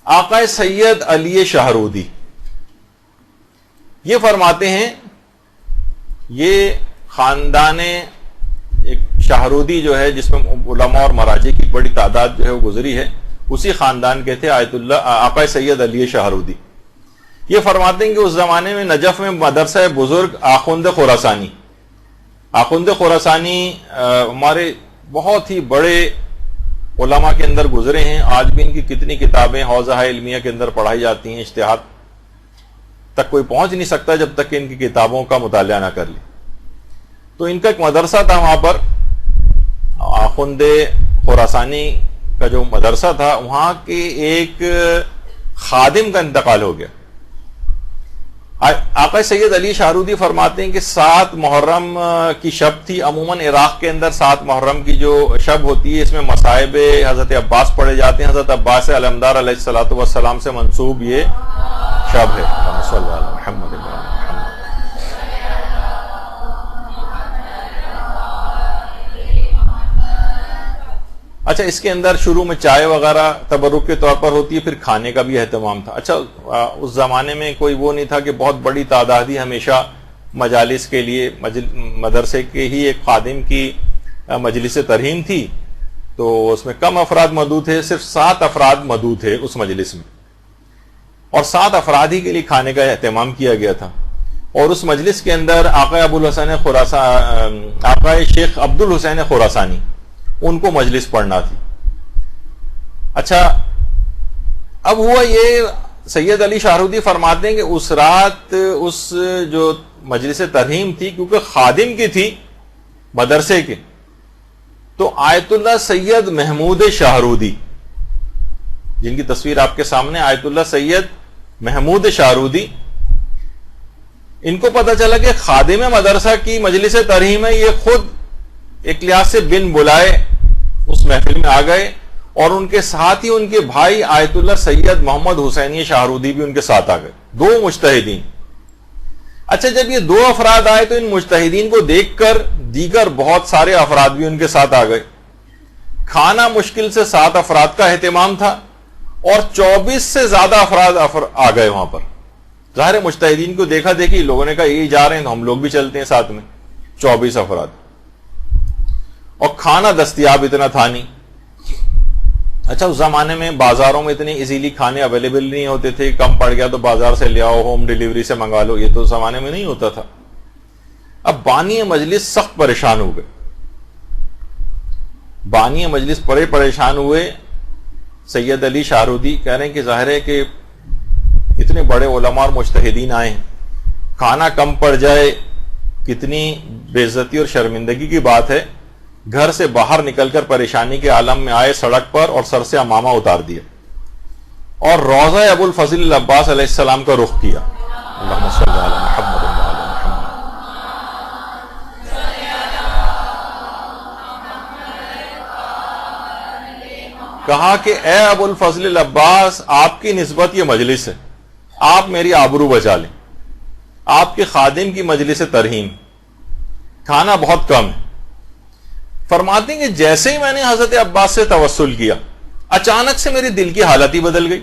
آقا سید علی شہرودی یہ فرماتے ہیں، یہ خاندان ایک شہرودی جو ہے جس میں علماء اور مراجع کی بڑی تعداد جو ہے وہ گزری ہے، اسی خاندان کے تھے آقا سید علی شہرودی۔ یہ فرماتے ہیں کہ اس زمانے میں نجف میں مدرسہ بزرگ آخوند خراسانی، آخوند خراسانی ہمارے بہت ہی بڑے علماء کے اندر گزرے ہیں، آج بھی ان کی کتنی کتابیں حوزہ علمیہ کے اندر پڑھائی جاتی ہیں، اجتہاد تک کوئی پہنچ نہیں سکتا جب تک کہ ان کی کتابوں کا مطالعہ نہ کر لے۔ تو ان کا ایک مدرسہ تھا، وہاں پر آخوند خراسانی کا جو مدرسہ تھا، وہاں کے ایک خادم کا انتقال ہو گیا۔ آقا سید علی شہرودی فرماتے ہیں کہ 7 محرم کی شب تھی، عموماً عراق کے اندر 7 محرم کی جو شب ہوتی ہے، اس میں مصائب حضرت عباس پڑھے جاتے ہیں، حضرت عباس علمدار علیہ الصلوۃ والسلام سے منسوب یہ شب ہے۔ صلی اللہ علیہ محمد۔ اچھا، اس کے اندر شروع میں چائے وغیرہ تبرک کے طور پر ہوتی ہے، پھر کھانے کا بھی اہتمام تھا۔ اچھا، اس زمانے میں کوئی وہ نہیں تھا کہ بہت بڑی تعداد ہی ہمیشہ مجالس کے لیے، مدرسے کے ہی ایک خادم کی مجلس ترہیم تھی، تو اس میں کم افراد مدعو تھے، صرف 7 افراد مدعو تھے اس مجلس میں، اور 7 افراد ہی کے لیے کھانے کا اہتمام کیا گیا تھا۔ اور اس مجلس کے اندر آقا شیخ عبد الحسین خراسانی، ان کو مجلس پڑھنا تھی۔ اچھا، اب ہوا یہ، سید علی شہرودی فرماتے ہیں کہ اس رات اس جو مجلس ترہیم تھی، کیونکہ خادم کی تھی مدرسے کے، تو آیت اللہ سید محمود شہرودی، جن کی تصویر آپ کے سامنے، آیت اللہ سید محمود شہرودی، ان کو پتہ چلا کہ خادم مدرسہ کی مجلس ترہیم ہے، یہ خود ایک لحاظ سے بن بلائے اس محفل میں آ گئے، اور ان کے ساتھ ہی ان کے بھائی آیت اللہ سید محمد حسینی شہرودی بھی ان کے ساتھ آ گئے، 2 مجتہدین۔ اچھا، جب یہ 2 افراد آئے تو ان مجتہدین کو دیکھ کر دیگر بہت سارے افراد بھی ان کے ساتھ آ گئے۔ کھانا مشکل سے 7 افراد کا اہتمام تھا، اور 24 سے زیادہ افراد آ گئے وہاں پر۔ ظاہر مجتہدین کو دیکھا دیکھی لوگوں نے کہا یہ جا رہے ہیں تو ہم لوگ بھی چلتے ہیں ساتھ میں، 24 افراد، اور کھانا دستیاب اتنا تھا نہیں۔ اچھا، اس زمانے میں بازاروں میں اتنے ایزیلی کھانے اویلیبل نہیں ہوتے تھے، کم پڑ گیا تو بازار سے لے آؤ، ہوم ڈیلیوری سے منگا لو، یہ تو اس زمانے میں نہیں ہوتا تھا۔ اب بانی مجلس سخت پریشان ہو گئے، بانی مجلس بڑے پریشان ہوئے۔ سید علی شہرودی کہہ رہے ہیں کہ ظاہر ہے کہ اتنے بڑے علماء اور مجتہدین آئے ہیں، کھانا کم پڑ جائے کتنی بے عزتی اور شرمندگی کی بات ہے۔ گھر سے باہر نکل کر پریشانی کے عالم میں آئے سڑک پر، اور سر سے عمامہ اتار دیا، اور روضہ ابو الفضل العباس علیہ السلام کا رخ کیا۔ اللہم صلی علی محمد وعلی محمد۔ کہا کہ اے ابو الفضل العباس، آپ کی نسبت یہ مجلس ہے، آپ میری آبرو بچا لیں، آپ کے خادم کی مجلس ترہیم، کھانا بہت کم ہے۔ فرماتے ہیں کہ جیسے ہی میں نے حضرت عباس سے توسل کیا، اچانک سے میری دل کی حالت ہی بدل گئی،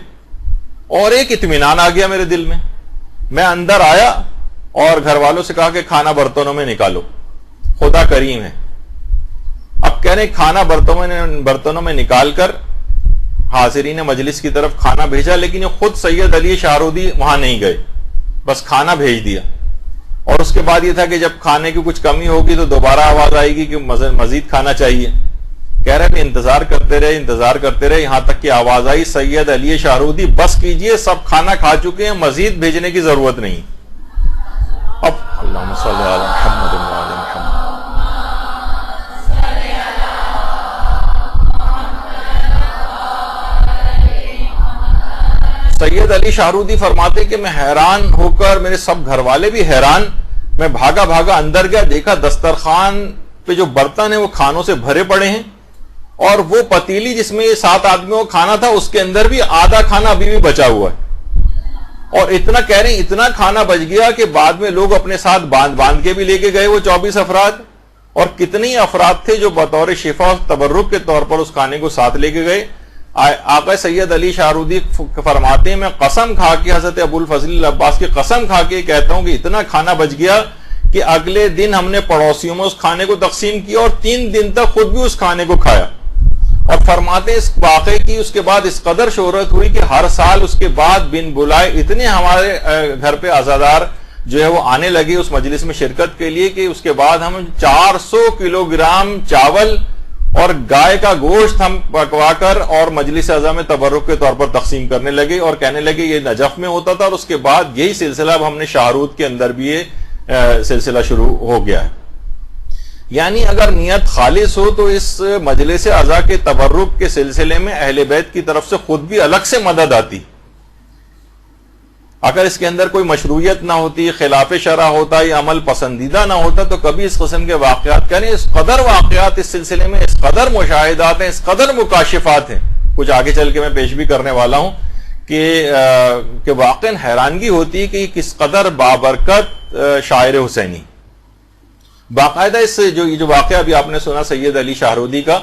اور ایک اطمینان آ گیا میرے دل میں۔ میں اندر آیا اور گھر والوں سے کہا کہ کھانا برتنوں میں نکالو، خدا کریم ہے۔ اب کہہ رہے کھانا برتنوں میں نکال کر حاضرین مجلس کی طرف کھانا بھیجا، لیکن یہ خود سید علی شہرودی وہاں نہیں گئے، بس کھانا بھیج دیا۔ اور اس کے بعد یہ تھا کہ جب کھانے کی کچھ کمی ہوگی تو دوبارہ آواز آئے گی کہ مزید کھانا چاہیے۔ کہہ رہے ہیں انتظار کرتے رہے یہاں تک کہ آواز آئی، سید علی شہرودی بس کیجئے، سب کھانا کھا چکے ہیں، مزید بھیجنے کی ضرورت نہیں۔ اب اللہم صلی علی محمد وعلی محمد۔ سید علی شہرودی فرماتے کہ میں حیران ہو کر، میرے سب گھر والے بھی حیران، میں بھاگا اندر گیا، دیکھا دسترخوان پہ جو برتن ہیں وہ کھانوں سے بھرے پڑے ہیں، اور وہ پتیلی جس میں 7 آدمیوں کا کھانا تھا اس کے اندر بھی آدھا کھانا ابھی بھی بچا ہوا ہے۔ اور اتنا کہہ رہے ہیں اتنا کھانا بچ گیا کہ بعد میں لوگ اپنے ساتھ باندھ کے بھی لے کے گئے وہ 24 افراد، اور کتنے افراد تھے جو بطور شفا تبرک کے طور پر اس کھانے کو ساتھ لے کے گئے۔ آقا سید علی شاہرودی فرماتے ہیں میں قسم کھا کے حضرت ابو الفضل العباس کی قسم کھا کے کہتا ہوں کہ اتنا کھانا بچ گیا کہ اگلے دن ہم نے پڑوسیوں میں اس کھانے کو تقسیم کیا اور 3 دن تک خود بھی اس کھانے کو کھایا. اور فرماتے اس واقعے کی اس کے بعد اس قدر شہرت ہوئی کہ ہر سال اس کے بعد بن بلائے اتنے ہمارے گھر پہ عزادار جو ہے وہ آنے لگے اس مجلس میں شرکت کے لیے کہ اس کے بعد ہم 400 کلو گرام چاول اور گائے کا گوشت ہم پکوا کر اور مجلس اعظم میں تبرک کے طور پر تقسیم کرنے لگے اور کہنے لگے یہ نجف میں ہوتا تھا. اور اس کے بعد یہی سلسلہ اب ہم نے شاہرود کے اندر بھی یہ سلسلہ شروع ہو گیا ہے. یعنی اگر نیت خالص ہو تو اس مجلس اعضاء کے تبرک کے سلسلے میں اہل بیت کی طرف سے خود بھی الگ سے مدد آتی. اگر اس کے اندر کوئی مشروعیت نہ ہوتی، خلاف شرع ہوتا یا عمل پسندیدہ نہ ہوتا تو کبھی اس قسم کے واقعات یعنی اس قدر واقعات اس سلسلے میں اس قدر مشاہدات ہیں، اس قدر مکاشفات ہیں، کچھ آگے چل کے میں پیش بھی کرنے والا ہوں کہ واقعاً حیرانگی ہوتی ہے کہ کس قدر بابرکت شاعر حسینی. باقاعدہ اس جو واقعہ ابھی آپ نے سنا سید علی شاہرودی کا،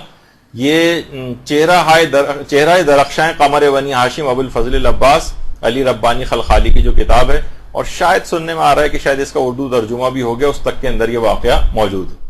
یہ چہرہ درخشاں قمر بنی ہاشم ابو الفضل العباس علی ربانی خلخالی کی جو کتاب ہے، اور شاید سننے میں آ رہا ہے کہ شاید اس کا اردو ترجمہ بھی ہو گیا، اس تک کے اندر یہ واقعہ موجود ہے.